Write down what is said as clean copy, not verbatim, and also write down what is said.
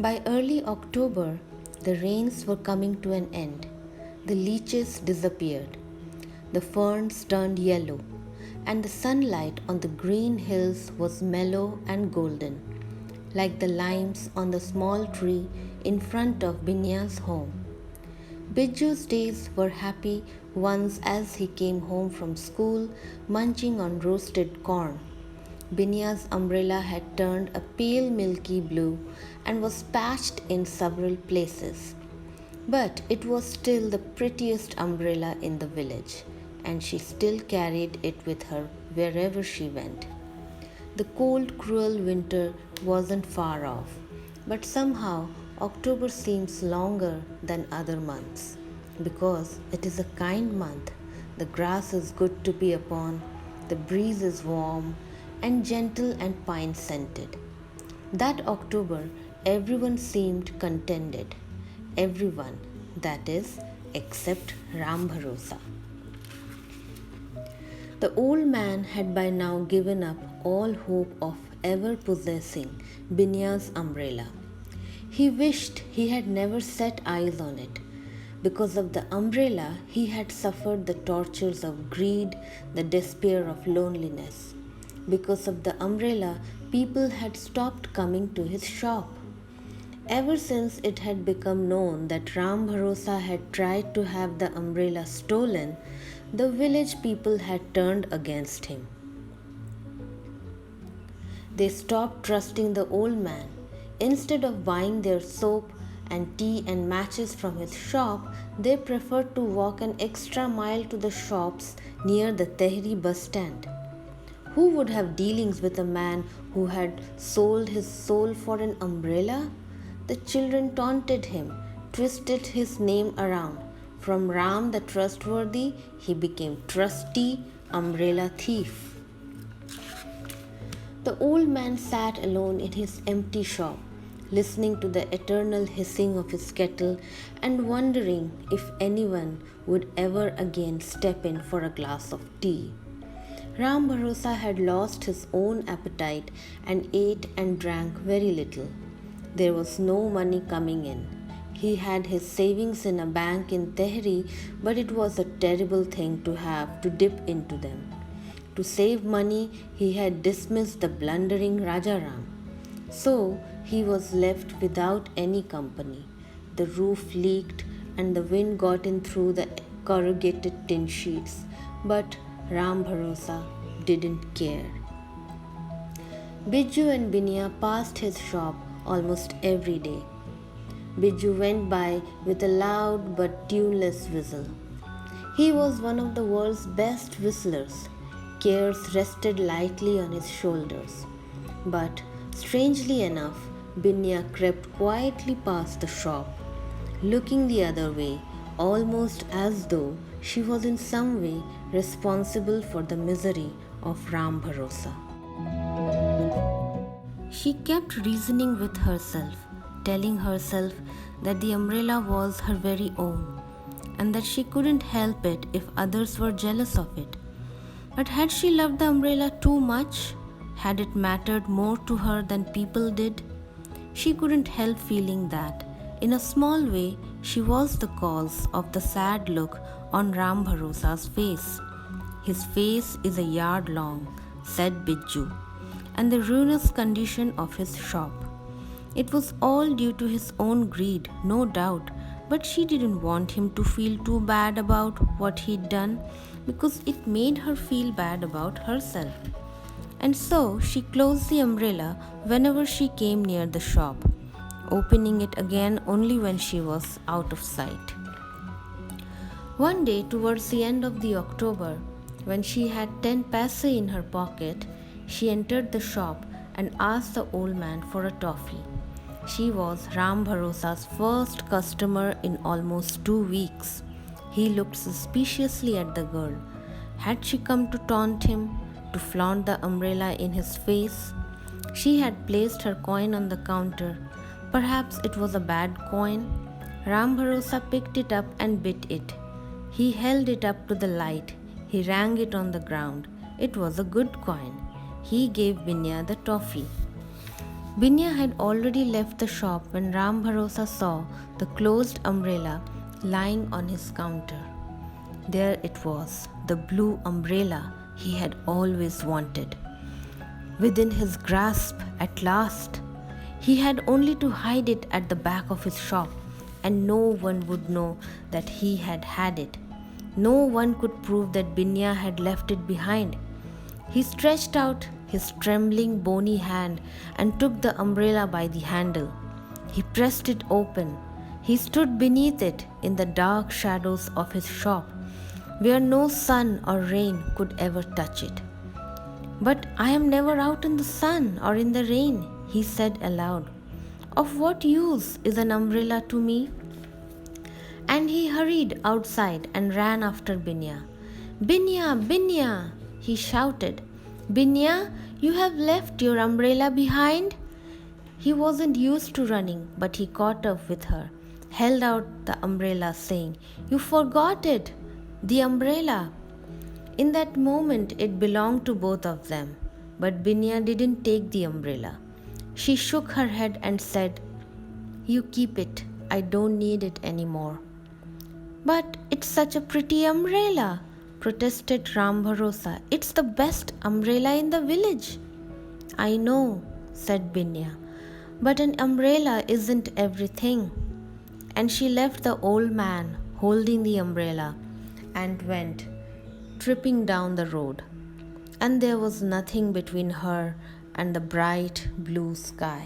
By early October, the rains were coming to an end. The leeches disappeared. The ferns turned yellow, and the sunlight on the green hills was mellow and golden, like the limes on the small tree in front of Binya's home. Biju's days were happy once as he came home from school munching on roasted corn. Binya's umbrella had turned a pale milky blue and was patched in several places. But it was still the prettiest umbrella in the village, and she still carried it with her wherever she went. The cold, cruel winter wasn't far off, but somehow October seems longer than other months because it is a kind month. The grass is good to be upon, the breeze is warm and gentle and pine scented. That October, everyone seemed contented. Everyone, that is, except Ram Bharosa. The old man had by now given up all hope of ever possessing Binya's umbrella. He wished he had never set eyes on it. Because of the umbrella, he had suffered the tortures of greed, the despair of loneliness. Because of the umbrella, people had stopped coming to his shop. Ever since it had become known that Ram Bharosa had tried to have the umbrella stolen, the village people had turned against him. They stopped trusting the old man. Instead of buying their soap and tea and matches from his shop, they preferred to walk an extra mile to the shops near the Tehri bus stand. Who would have dealings with a man who had sold his soul for an umbrella? The children taunted him, twisted his name around. From Ram the trustworthy, he became trusty umbrella thief. The old man sat alone in his empty shop, listening to the eternal hissing of his kettle and wondering if anyone would ever again step in for a glass of tea. Ram Bharosa had lost his own appetite and ate and drank very little. There was no money coming in. He had his savings in a bank in Tehri, but it was a terrible thing to have to dip into them. To save money, he had dismissed the blundering Rajaram. So he was left without any company. The roof leaked and the wind got in through the corrugated tin sheets, but Ram Bharosa didn't care. Biju and Binya passed his shop almost every day. Biju went by with a loud but tuneless whistle. He was one of the world's best whistlers. Cares rested lightly on his shoulders. But, strangely enough, Binya crept quietly past the shop, looking the other way, almost as though she was in some way responsible for the misery of Ram Bharosa. She kept reasoning with herself, telling herself that the umbrella was her very own, and that she couldn't help it if others were jealous of it. But had she loved the umbrella too much? Had it mattered more to her than people did? She couldn't help feeling that, in a small way, she was the cause of the sad look on Ram Bharosa's face. His face is a yard long, said Biju, and the ruinous condition of his shop. It was all due to his own greed, no doubt, but she didn't want him to feel too bad about what he'd done because it made her feel bad about herself. And so she closed the umbrella whenever she came near the shop, opening it again only when she was out of sight. One day towards the end of the October, when she had 10 paise in her pocket, she entered the shop and asked the old man for a toffee. She was Ram Bharosa's first customer in almost 2 weeks. He looked suspiciously at the girl. Had she come to taunt him, to flaunt the umbrella in his face? She had placed her coin on the counter. Perhaps it was a bad coin. Ram Bharosa picked it up and bit it. He held it up to the light. He rang it on the ground. It was a good coin. He gave Binya the toffee. Binya had already left the shop when Ram Bharosa saw the closed umbrella lying on his counter. There it was, the blue umbrella he had always wanted. Within his grasp at last. He had only to hide it at the back of his shop, and no one would know that he had had it. No one could prove that Binya had left it behind. He stretched out his trembling bony hand and took the umbrella by the handle. He pressed it open. He stood beneath it in the dark shadows of his shop, where no sun or rain could ever touch it. "But I am never out in the sun or in the rain," he said aloud. "Of what use is an umbrella to me?" And he hurried outside and ran after Binya. "Binya, Binya!" he shouted. "Binya, you have left your umbrella behind?" He wasn't used to running, but he caught up with her, held out the umbrella, saying, "You forgot it, the umbrella." In that moment, it belonged to both of them, but Binya didn't take the umbrella. She shook her head and said, "You keep it. I don't need it anymore." "But it's such a pretty umbrella," protested Ram Bharosa. "It's the best umbrella in the village." "I know," said Binya, "but an umbrella isn't everything." And she left the old man holding the umbrella and went tripping down the road. And there was nothing between her and the bright blue sky.